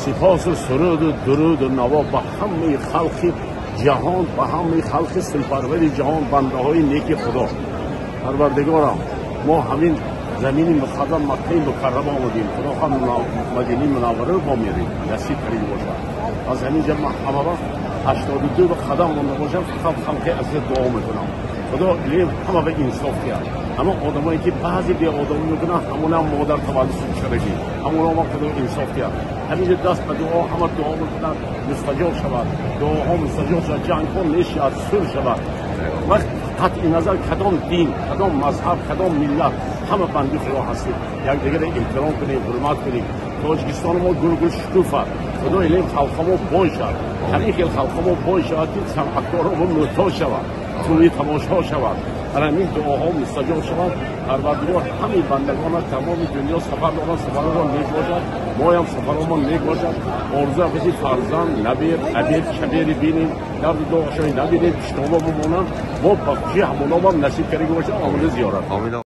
سپاس و سرود و درود و نوا به همه خلق جهان، به همه خلق سلپرور جهان، بنده های نیک خدا. پروردگارم ما همین زمین مقدم مکه مکرمه آمدیم، خدا هم مدینه منوره رو با میریم نصیب کنید باشد. از همین جا من همه وقت 82 قدم مونده باشم، فقط خلق از دعا میکنم خدا الهی همه به انصاف کرد. همه آدمایی که بعضی بی آدمی میکنن همون هم مادر تولد شدگی، همون هم خدا انصاف کرد. همین دست به دعا همه دعا میکنن مستجاب شود، دعاها مستجاب شود، جنگ ها نشد سر شود. وقت قطع نظر کدام دین، کدام مذهب، کدام ملت، همه بنده خدا هستیم. یک دیگر احترام کنیم، حرمت کنیم. تاجیکستان ما گل شکوفه، خدا الهی خلق ما باشد، همین خیلی خلق ما باشد که صنعتکاران ما محتاج شود، توی تماشا شود، همین دعاها مستجاب شود. پروردگار همین بندگان تمام دنیا سفر دارن، سفران نیک باشد، ما هم سفرمان نیک باشد. آرزو بزی فرزند نبیر عبید کبیر بینیم، درد دعاشای نبیریم، اشتباه بمونن، ما بخشی همونا هم نصیب کنیم باشد. آمده زیارت.